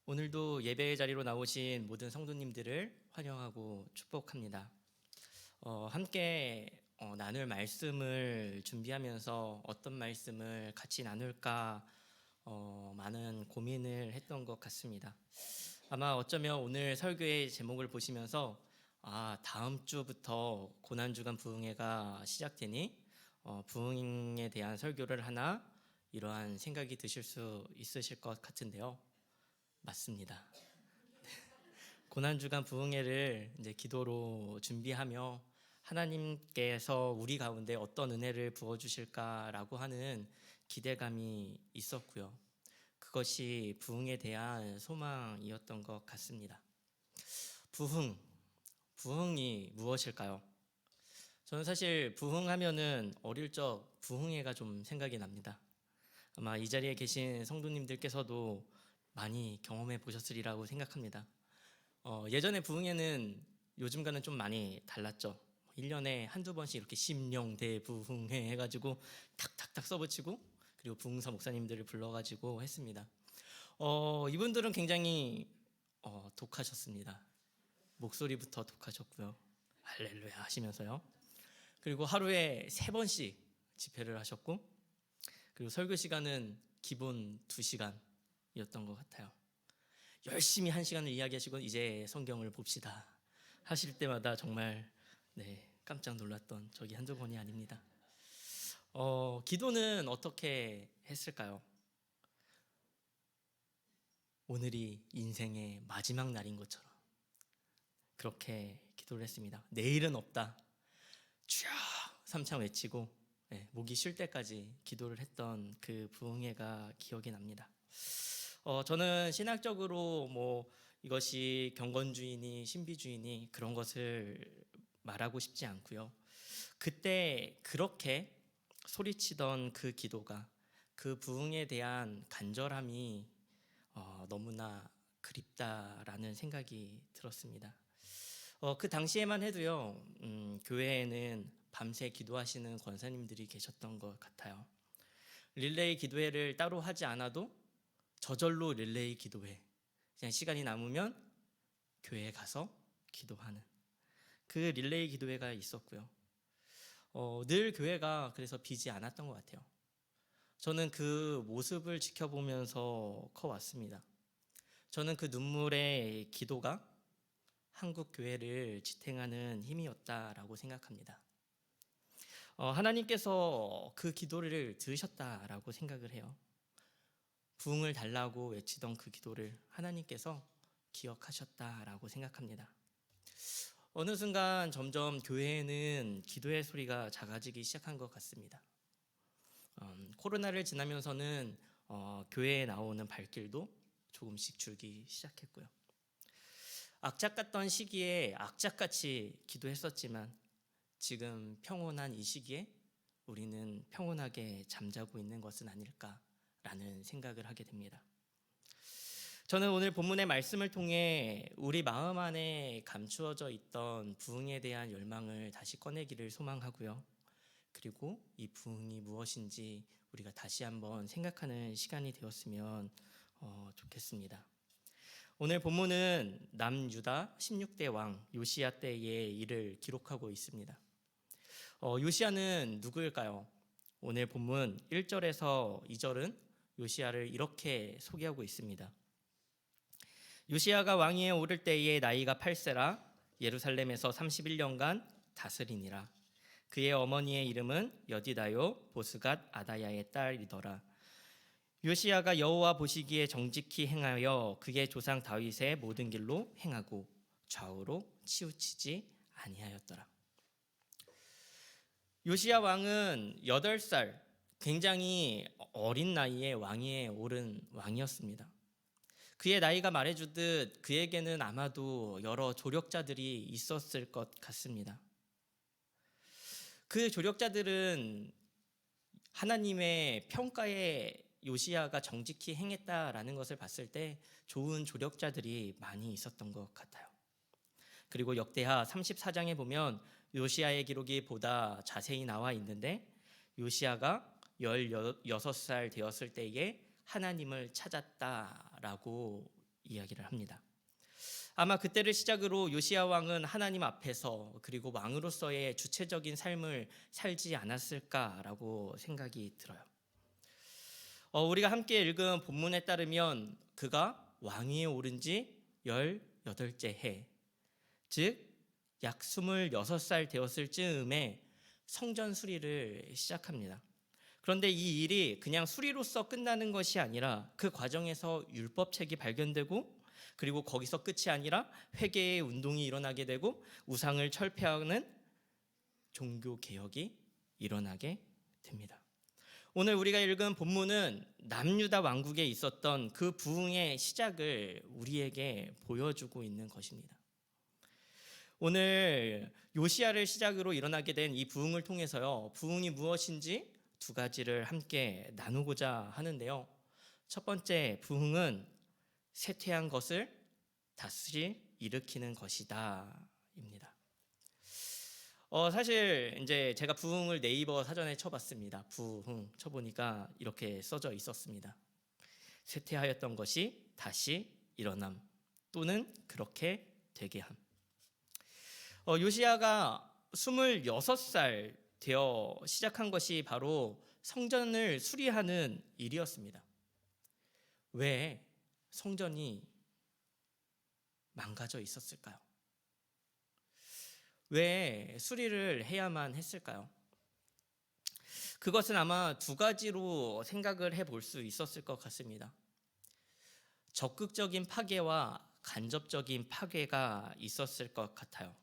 오늘도 예배의 자리로 나오신 모든 성도님들을 환영하고 축복합니다. 함께 나눌 말씀을 준비하면서 어떤 말씀을 같이 나눌까 많은 고민을 했던 것 같습니다. 아마 어쩌면 오늘 설교의 제목을 보시면서 다음 주부터 고난주간 부흥회가 시작되니 부흥에 대한 설교를 하나 이러한 생각이 드실 수 있으실 것 같은데요. 맞습니다. 고난주간 부흥회를 이제 기도로 준비하며 하나님께서 우리 가운데 어떤 은혜를 부어주실까라고 하는 기대감이 있었고요. 그것이 부흥에 대한 소망이었던 것 같습니다. 부흥이 무엇일까요? 저는 사실 부흥하면은 어릴 적 부흥회가 좀 생각이 납니다. 아마 이 자리에 계신 성도님들께서도 많이 경험해 보셨으리라고 생각합니다. 예전에 부흥회는 요즘과는 좀 많이 달랐죠. 1년에 한두 번씩 이렇게 심령대 부흥회 해가지고 탁탁탁 써붙이고 그리고 부흥사 목사님들을 불러가지고 했습니다. 이분들은 굉장히 독하셨습니다. 목소리부터 독하셨고요. 할렐루야 하시면서요. 그리고 하루에 3번씩 집회를 하셨고 그리고 설교 시간은 기본 2시간이었던 것 같아요. 열심히 1시간을 이야기하시고 이제 성경을 봅시다 하실 때마다 정말 깜짝 놀랐던 적이 한두 번이 아닙니다. 기도는 어떻게 했을까요? 오늘이 인생의 마지막 날인 것처럼 그렇게 기도를 했습니다. 내일은 없다 주여 삼창 외치고 목이 쉴 때까지 기도를 했던 그 부흥회가 기억이 납니다. 저는 신학적으로 이것이 경건주의니 신비주의니 그런 것을 말하고 싶지 않고요. 그때 그렇게 소리치던 그 기도가 그 부흥에 대한 간절함이 너무나 그립다라는 생각이 들었습니다. 그 당시에만 해도요, 교회에는 밤새 기도하시는 권사님들이 계셨던 것 같아요. 릴레이 기도회를 따로 하지 않아도 저절로 릴레이 기도회, 그냥 시간이 남으면 교회에 가서 기도하는 그 릴레이 기도회가 있었고요. 늘 교회가 그래서 비지 않았던 것 같아요. 저는 그 모습을 지켜보면서 커왔습니다. 저는 그 눈물의 기도가 한국 교회를 지탱하는 힘이었다라고 생각합니다. 하나님께서 그 기도를 들으셨다라고 생각을 해요. 부흥을 달라고 외치던 그 기도를 하나님께서 기억하셨다라고 생각합니다. 어느 순간 점점 교회에는 기도의 소리가 작아지기 시작한 것 같습니다. 코로나를 지나면서는 교회에 나오는 발길도 조금씩 줄기 시작했고요. 악착 같던 시기에 악착같이 기도했었지만 지금 평온한 이 시기에 우리는 평온하게 잠자고 있는 것은 아닐까라는 생각을 하게 됩니다. 저는 오늘 본문의 말씀을 통해 우리 마음 안에 감추어져 있던 부흥에 대한 열망을 다시 꺼내기를 소망하고요. 그리고 이 부흥이 무엇인지 우리가 다시 한번 생각하는 시간이 되었으면 좋겠습니다. 오늘 본문은 남유다 16대 왕 요시야 때의 일을 기록하고 있습니다. 요시야는 누구일까요? 오늘 본문 1절에서 2절은 요시야를 이렇게 소개하고 있습니다. 요시야가 왕위에 오를 때의 나이가 8세라 예루살렘에서 31년간 다스리니라. 그의 어머니의 이름은 여디다요 보스갓 아다야의 딸이더라. 요시야가 여호와 보시기에 정직히 행하여 그의 조상 다윗의 모든 길로 행하고 좌우로 치우치지 아니하였더라. 요시야 왕은 8살, 굉장히 어린 나이에 왕위에 오른 왕이었습니다. 그의 나이가 말해주듯 그에게는 아마도 여러 조력자들이 있었을 것 같습니다. 그 조력자들은 하나님의 평가에 요시야가 정직히 행했다라는 것을 봤을 때 좋은 조력자들이 많이 있었던 것 같아요. 그리고 역대하 34장에 보면 요시야의 기록이 보다 자세히 나와 있는데 요시야가 16살 되었을 때에 하나님을 찾았다라고 이야기를 합니다. 아마 그때를 시작으로 요시야 왕은 하나님 앞에서 그리고 왕으로서의 주체적인 삶을 살지 않았을까라고 생각이 들어요. 우리가 함께 읽은 본문에 따르면 그가 왕위에 오른 지 18째 해, 즉 약 26살 되었을 즈음에 성전 수리를 시작합니다. 그런데 이 일이 그냥 수리로서 끝나는 것이 아니라 그 과정에서 율법책이 발견되고 그리고 거기서 끝이 아니라 회개의 운동이 일어나게 되고 우상을 철폐하는 종교 개혁이 일어나게 됩니다. 오늘 우리가 읽은 본문은 남유다 왕국에 있었던 그 부흥의 시작을 우리에게 보여주고 있는 것입니다. 오늘 요시야를 시작으로 일어나게 된 이 부흥을 통해서요, 부흥이 무엇인지 두 가지를 함께 나누고자 하는데요. 첫 번째 부흥은 쇠퇴한 것을 다시 일으키는 것이다입니다. 사실 이제 제가 부흥을 네이버 사전에 쳐봤습니다. 부흥 쳐보니까 이렇게 써져 있었습니다. 쇠퇴하였던 것이 다시 일어남 또는 그렇게 되게 함. 요시야가 26살 되어 시작한 것이 바로 성전을 수리하는 일이었습니다. 왜 성전이 망가져 있었을까요? 왜 수리를 해야만 했을까요? 그것은 아마 두 가지로 생각을 해볼 수 있었을 것 같습니다. 적극적인 파괴와 간접적인 파괴가 있었을 것 같아요.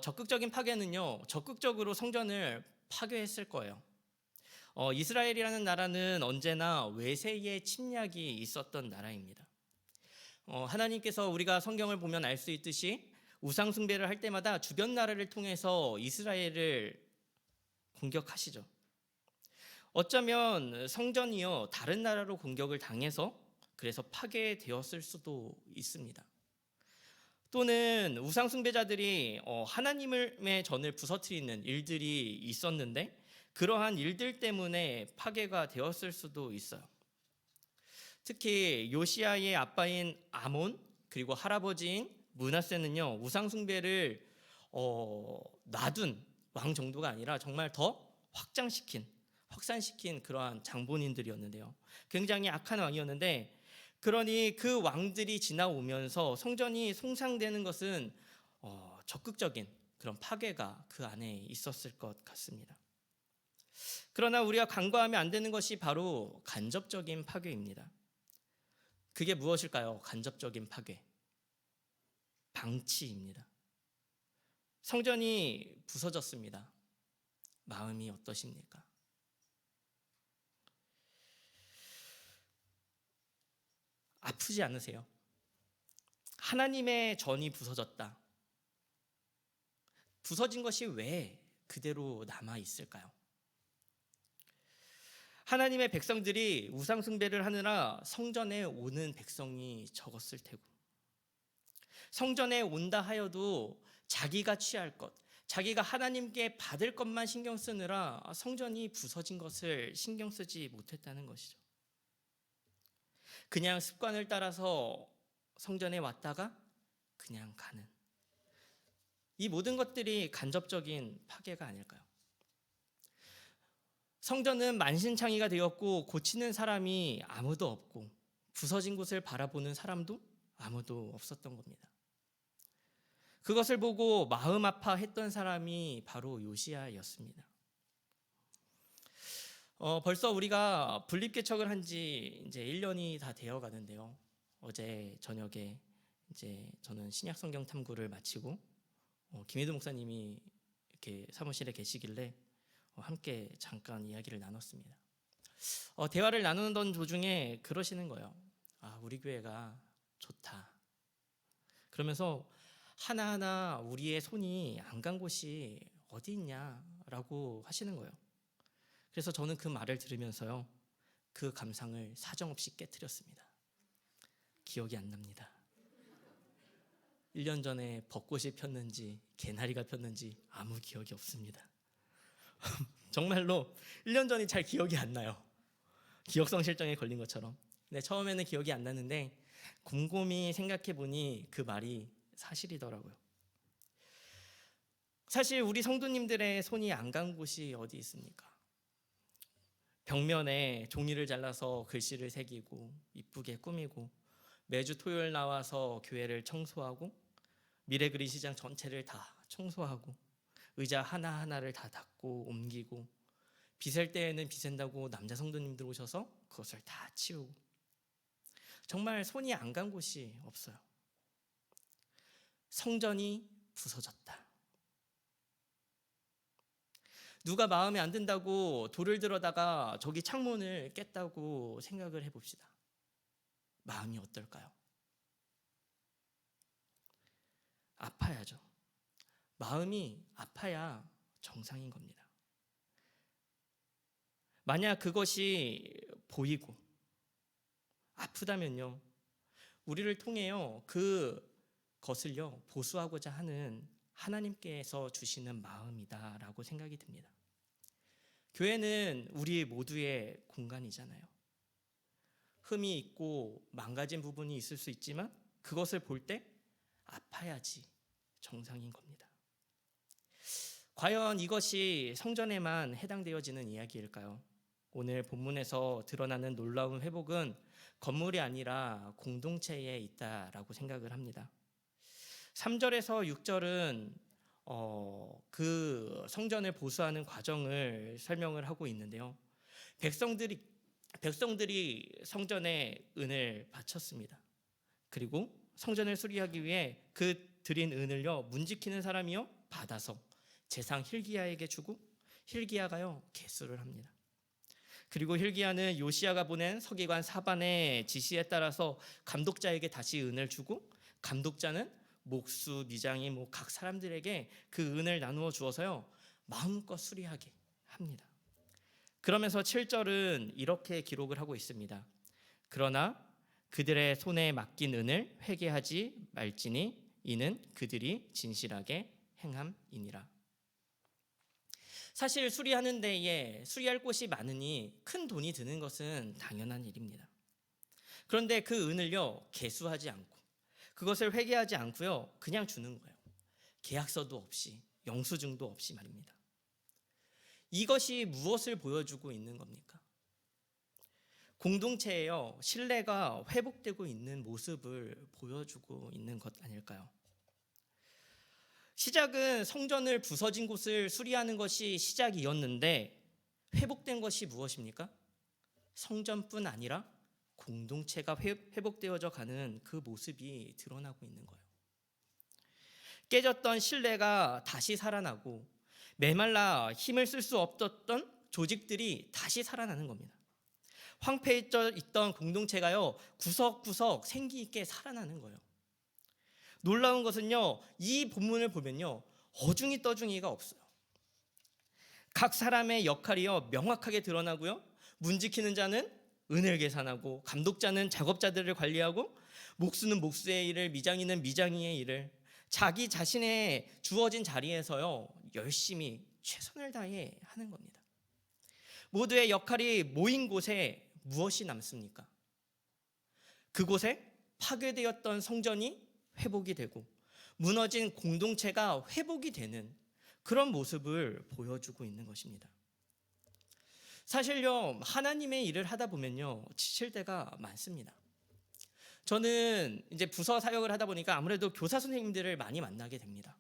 적극적인 파괴는요, 적극적으로 성전을 파괴했을 거예요. 이스라엘이라는 나라는 언제나 외세의 침략이 있었던 나라입니다. 하나님께서 우리가 성경을 보면 알 수 있듯이 우상 숭배를 할 때마다 주변 나라를 통해서 이스라엘을 공격하시죠. 어쩌면 성전이요, 다른 나라로 공격을 당해서 그래서 파괴되었을 수도 있습니다. 또는 우상 숭배자들이 하나님의 전을 부서뜨리는 일들이 있었는데 그러한 일들 때문에 파괴가 되었을 수도 있어요. 특히 요시야의 아빠인 아몬 그리고 할아버지인 므낫세는요, 우상 숭배를 놔둔 왕 정도가 아니라 정말 더 확산시킨 그러한 장본인들이었는데요. 굉장히 악한 왕이었는데, 그러니 그 왕들이 지나오면서 성전이 손상되는 것은 적극적인 그런 파괴가 그 안에 있었을 것 같습니다. 그러나 우리가 간과하면 안 되는 것이 바로 간접적인 파괴입니다. 그게 무엇일까요? 간접적인 파괴. 방치입니다. 성전이 부서졌습니다. 마음이 어떠십니까? 아프지 않으세요? 하나님의 전이 부서졌다. 부서진 것이 왜 그대로 남아 있을까요? 하나님의 백성들이 우상 숭배를 하느라 성전에 오는 백성이 적었을 테고, 성전에 온다 하여도 자기가 취할 것, 자기가 하나님께 받을 것만 신경 쓰느라 성전이 부서진 것을 신경 쓰지 못했다는 것이죠. 그냥 습관을 따라서 성전에 왔다가 그냥 가는, 이 모든 것들이 간접적인 파괴가 아닐까요? 성전은 만신창이가 되었고 고치는 사람이 아무도 없고 부서진 곳을 바라보는 사람도 아무도 없었던 겁니다. 그것을 보고 마음 아파했던 사람이 바로 요시야였습니다. 벌써 우리가 분립개척을 한 지 이제 1년이 다 되어 가는데요. 어제 저녁에 이제 저는 신약 성경 탐구를 마치고 김혜두 목사님이 이렇게 사무실에 계시길래 함께 잠깐 이야기를 나눴습니다. 대화를 나누던 도중에 그러시는 거예요. 우리 교회가 좋다. 그러면서 하나하나 우리의 손이 안 간 곳이 어디 있냐라고 하시는 거예요. 그래서 저는 그 말을 들으면서요, 그 감상을 사정없이 깨트렸습니다. 기억이 안 납니다. 1년 전에 벚꽃이 폈는지 개나리가 폈는지 아무 기억이 없습니다. 정말로 1년 전이 잘 기억이 안 나요. 기억성 실정에 걸린 것처럼. 근데 처음에는 기억이 안 나는데 곰곰이 생각해 보니 그 말이 사실이더라고요. 사실 우리 성도님들의 손이 안 간 곳이 어디 있습니까? 벽면에 종이를 잘라서 글씨를 새기고 이쁘게 꾸미고 매주 토요일 나와서 교회를 청소하고 미래그린 시장 전체를 다 청소하고 의자 하나하나를 다 닦고 옮기고 비셀 때에는 비샌다고 남자 성도님들 오셔서 그것을 다 치우고 정말 손이 안 간 곳이 없어요. 성전이 부서졌다. 누가 마음에 안 든다고 돌을 들어다가 저기 창문을 깼다고 생각을 해봅시다. 마음이 어떨까요? 아파야죠. 마음이 아파야 정상인 겁니다. 만약 그것이 보이고 아프다면요, 우리를 통해요 그것을요 보수하고자 하는 하나님께서 주시는 마음이다라고 생각이 듭니다. 교회는 우리 모두의 공간이잖아요. 흠이 있고 망가진 부분이 있을 수 있지만 그것을 볼 때 아파야지 정상인 겁니다. 과연 이것이 성전에만 해당되어지는 이야기일까요? 오늘 본문에서 드러나는 놀라운 회복은 건물이 아니라 공동체에 있다라고 생각을 합니다. 3절에서 6절은 그 성전을 보수하는 과정을 설명을 하고 있는데요. 백성들이 성전에 은을 바쳤습니다. 그리고 성전을 수리하기 위해 그 드린 은을요 문지키는 사람이요 받아서 제상 hil기야에게 주고 hil기야가요 계수를 합니다. 그리고 hil기야는 요시야가 보낸 서기관 사반의 지시에 따라서 감독자에게 다시 은을 주고 감독자는 목수, 미장이 각 사람들에게 그 은을 나누어 주어서요 마음껏 수리하게 합니다. 그러면서 7절은 이렇게 기록을 하고 있습니다. 그러나 그들의 손에 맡긴 은을 회개하지 말지니 이는 그들이 진실하게 행함이니라. 사실 수리하는 데에 수리할 곳이 많으니 큰 돈이 드는 것은 당연한 일입니다. 그런데 그 은을요 개수하지 않고 그것을 회개하지 않고요 그냥 주는 거예요. 계약서도 없이 영수증도 없이 말입니다. 이것이 무엇을 보여주고 있는 겁니까? 공동체에요 신뢰가 회복되고 있는 모습을 보여주고 있는 것 아닐까요? 시작은 성전을 부서진 곳을 수리하는 것이 시작이었는데 회복된 것이 무엇입니까? 성전뿐 아니라 공동체가 회복되어져 가는 그 모습이 드러나고 있는 거예요. 깨졌던 신뢰가 다시 살아나고 메말라 힘을 쓸 수 없었던 조직들이 다시 살아나는 겁니다. 황폐해져 있던 공동체가요 구석구석 생기 있게 살아나는 거예요. 놀라운 것은요 이 본문을 보면요 어중이 떠중이가 없어요. 각 사람의 역할이요 명확하게 드러나고요 문지키는 자는 은을 계산하고 감독자는 작업자들을 관리하고 목수는 목수의 일을, 미장이는 미장이의 일을 자기 자신의 주어진 자리에서요 열심히 최선을 다해 하는 겁니다. 모두의 역할이 모인 곳에 무엇이 남습니까? 그곳에 파괴되었던 성전이 회복이 되고 무너진 공동체가 회복이 되는 그런 모습을 보여주고 있는 것입니다. 사실요 하나님의 일을 하다 보면요 지칠 때가 많습니다. 저는 이제 부서 사역을 하다 보니까 아무래도 교사 선생님들을 많이 만나게 됩니다.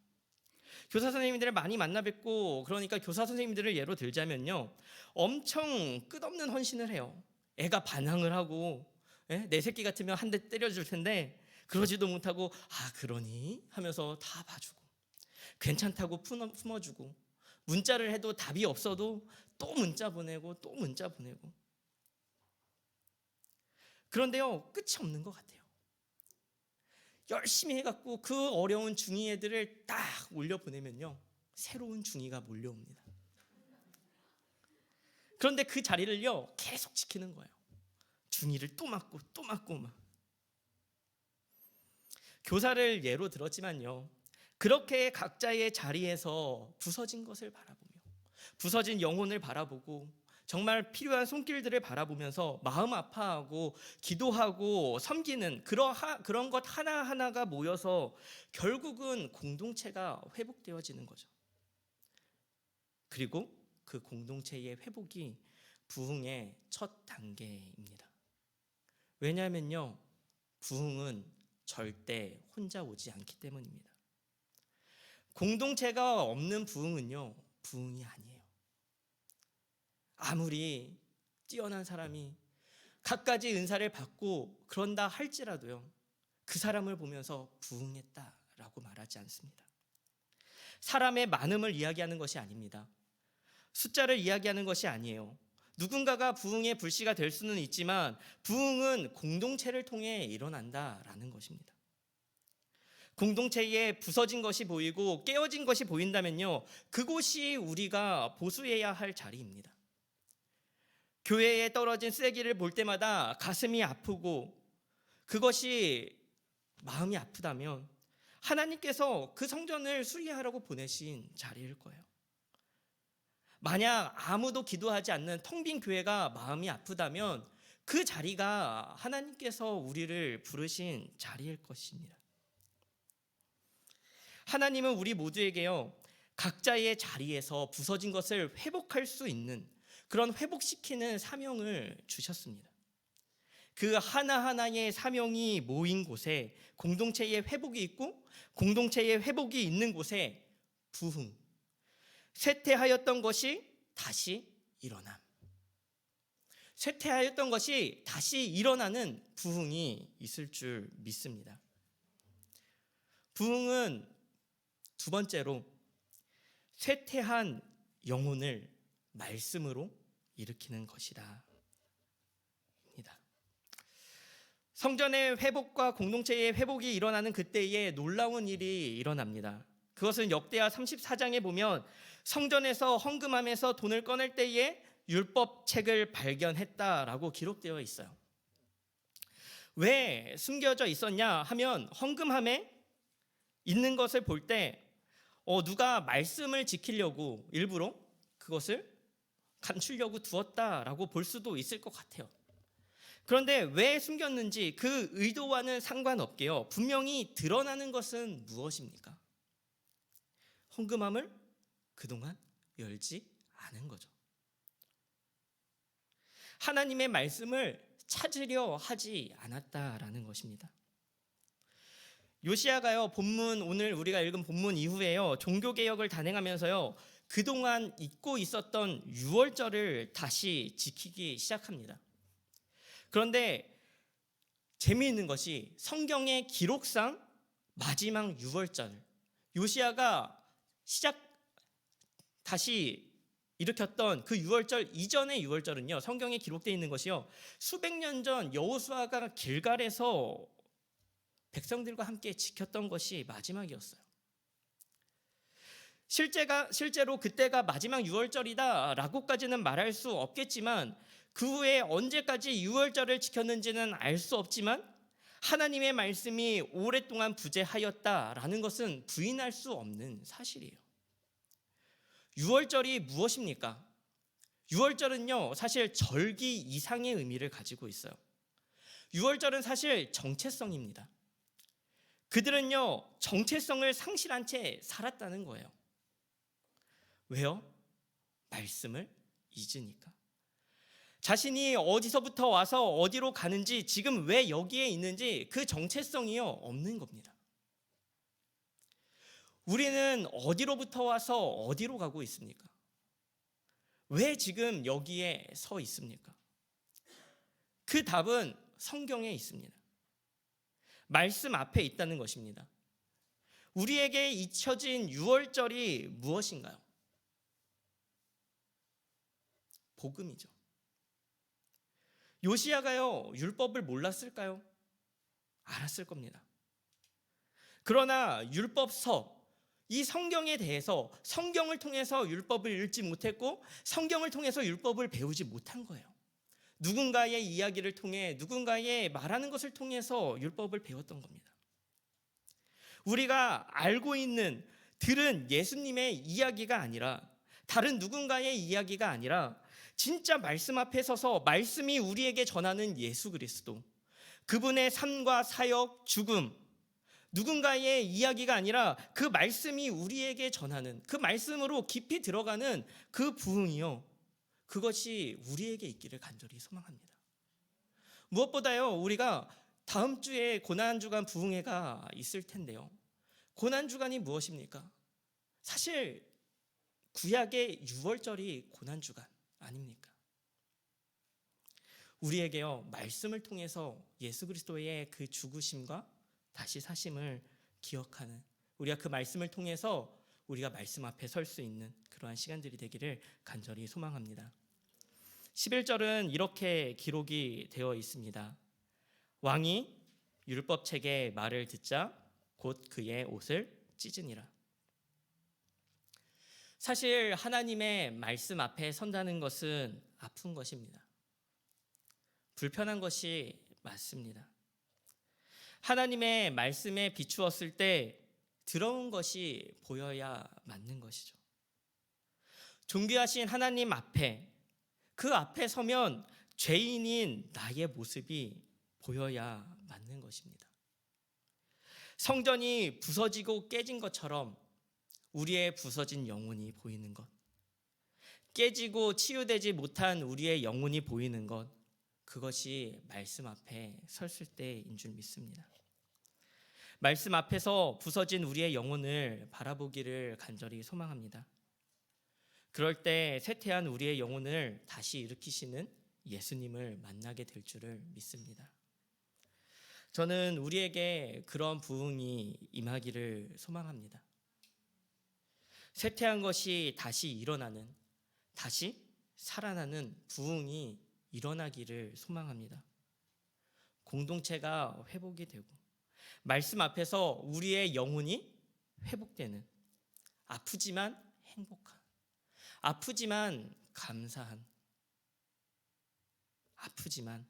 교사 선생님들을 많이 만나 뵙고 그러니까 교사 선생님들을 예로 들자면요 엄청 끝없는 헌신을 해요. 애가 반항을 하고 내 새끼 같으면 한 대 때려줄 텐데 그러지도 못하고 그러니 하면서 다 봐주고 괜찮다고 품어주고 문자를 해도 답이 없어도 또 문자 보내고 또 문자 보내고 그런데요 끝이 없는 것 같아요. 열심히 해갖고 그 어려운 중2 애들을 딱 올려보내면요 새로운 중2가 몰려옵니다. 그런데 그 자리를요 계속 지키는 거예요. 중2를 또 맞고 또 맞고 막. 교사를 예로 들었지만요 그렇게 각자의 자리에서 부서진 것을 바라보며 부서진 영혼을 바라보고 정말 필요한 손길들을 바라보면서 마음 아파하고 기도하고 섬기는 그런 것 하나하나가 모여서 결국은 공동체가 회복되어지는 거죠. 그리고 그 공동체의 회복이 부흥의 첫 단계입니다. 왜냐하면요, 부흥은 절대 혼자 오지 않기 때문입니다. 공동체가 없는 부흥은요, 부흥이 아니에요. 아무리 뛰어난 사람이 갖가지 은사를 받고 그런다 할지라도요, 그 사람을 보면서 부흥했다라고 말하지 않습니다. 사람의 많음을 이야기하는 것이 아닙니다. 숫자를 이야기하는 것이 아니에요. 누군가가 부흥의 불씨가 될 수는 있지만 부흥은 공동체를 통해 일어난다라는 것입니다. 공동체에 부서진 것이 보이고 깨어진 것이 보인다면요, 그곳이 우리가 보수해야 할 자리입니다. 교회에 떨어진 쓰레기를 볼 때마다 가슴이 아프고 그것이 마음이 아프다면 하나님께서 그 성전을 수리하라고 보내신 자리일 거예요. 만약 아무도 기도하지 않는 텅 빈 교회가 마음이 아프다면 그 자리가 하나님께서 우리를 부르신 자리일 것입니다. 하나님은 우리 모두에게요, 각자의 자리에서 부서진 것을 회복할 수 있는 그런 회복시키는 사명을 주셨습니다. 그 하나하나의 사명이 모인 곳에 공동체의 회복이 있고 공동체의 회복이 있는 곳에 부흥, 쇠퇴하였던 것이 다시 일어남, 쇠퇴하였던 것이 다시 일어나는 부흥이 있을 줄 믿습니다. 부흥은 두 번째로 쇠퇴한 영혼을 말씀으로 일으키는 것이다. 성전의 회복과 공동체의 회복이 일어나는 그때에 놀라운 일이 일어납니다. 그것은 역대하 34장에 보면 성전에서 헌금함에서 돈을 꺼낼 때에 율법책을 발견했다라고 기록되어 있어요. 왜 숨겨져 있었냐 하면 헌금함에 있는 것을 볼 때 누가 말씀을 지키려고 일부러 그것을 감추려고 두었다라고 볼 수도 있을 것 같아요. 그런데 왜 숨겼는지 그 의도와는 상관없게요, 분명히 드러나는 것은 무엇입니까? 헌금함을 그동안 열지 않은 거죠. 하나님의 말씀을 찾으려 하지 않았다라는 것입니다. 요시야가요, 오늘 우리가 읽은 본문 이후에요, 종교개혁을 단행하면서요, 그동안 잊고 있었던 유월절을 다시 지키기 시작합니다. 그런데 재미있는 것이 성경의 기록상 마지막 유월절, 요시야가 다시 일으켰던 그 유월절 이전의 유월절은요, 성경에 기록되어 있는 것이요, 수백 년 전 여호수아가 길갈에서 백성들과 함께 지켰던 것이 마지막이었어요. 실제로 그때가 마지막 유월절이다라고까지는 말할 수 없겠지만 그 후에 언제까지 유월절을 지켰는지는 알 수 없지만 하나님의 말씀이 오랫동안 부재하였다라는 것은 부인할 수 없는 사실이에요. 유월절이 무엇입니까? 유월절은요, 사실 절기 이상의 의미를 가지고 있어요. 유월절은 사실 정체성입니다. 그들은요, 정체성을 상실한 채 살았다는 거예요. 왜요? 말씀을 잊으니까. 자신이 어디서부터 와서 어디로 가는지, 지금 왜 여기에 있는지 그 정체성이요, 없는 겁니다. 우리는 어디로부터 와서 어디로 가고 있습니까? 왜 지금 여기에 서 있습니까? 그 답은 성경에 있습니다. 말씀 앞에 있다는 것입니다. 우리에게 잊혀진 유월절이 무엇인가요? 복음이죠. 요시야가요, 율법을 몰랐을까요? 알았을 겁니다. 그러나 율법서, 이 성경에 대해서 성경을 통해서 율법을 읽지 못했고 성경을 통해서 율법을 배우지 못한 거예요. 누군가의 이야기를 통해, 누군가의 말하는 것을 통해서 율법을 배웠던 겁니다. 우리가 알고 있는, 들은 예수님의 이야기가 아니라, 다른 누군가의 이야기가 아니라 진짜 말씀 앞에 서서 말씀이 우리에게 전하는 예수 그리스도, 그분의 삶과 사역, 죽음, 누군가의 이야기가 아니라 그 말씀이 우리에게 전하는, 그 말씀으로 깊이 들어가는 그 부흥이요, 그것이 우리에게 있기를 간절히 소망합니다. 무엇보다요, 우리가 다음 주에 고난주간 부흥회가 있을 텐데요, 고난주간이 무엇입니까? 사실 구약의 유월절이 고난주간 아닙니까? 우리에게요, 말씀을 통해서 예수 그리스도의 그 죽으심과 다시 사심을 기억하는, 우리가 그 말씀을 통해서 우리가 말씀 앞에 설 수 있는 그러한 시간들이 되기를 간절히 소망합니다. 11절은 이렇게 기록이 되어 있습니다. 왕이 율법책의 말을 듣자 곧 그의 옷을 찢으니라. 사실 하나님의 말씀 앞에 선다는 것은 아픈 것입니다. 불편한 것이 맞습니다. 하나님의 말씀에 비추었을 때 더러운 것이 보여야 맞는 것이죠. 존귀하신 하나님 앞에, 그 앞에 서면 죄인인 나의 모습이 보여야 맞는 것입니다. 성전이 부서지고 깨진 것처럼 우리의 부서진 영혼이 보이는 것, 깨지고 치유되지 못한 우리의 영혼이 보이는 것, 그것이 말씀 앞에 섰을 때인 줄 믿습니다. 말씀 앞에서 부서진 우리의 영혼을 바라보기를 간절히 소망합니다. 그럴 때 쇠퇴한 우리의 영혼을 다시 일으키시는 예수님을 만나게 될 줄을 믿습니다. 저는 우리에게 그런 부흥이 임하기를 소망합니다. 쇠퇴한 것이 다시 일어나는, 다시 살아나는 부흥이 일어나기를 소망합니다. 공동체가 회복이 되고 말씀 앞에서 우리의 영혼이 회복되는, 아프지만 행복한, 아프지만 감사한, 아프지만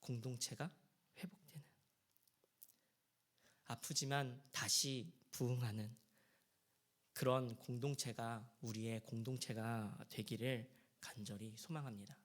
공동체가 회복되는, 아프지만 다시 부흥하는 그런 공동체가 우리의 공동체가 되기를 간절히 소망합니다.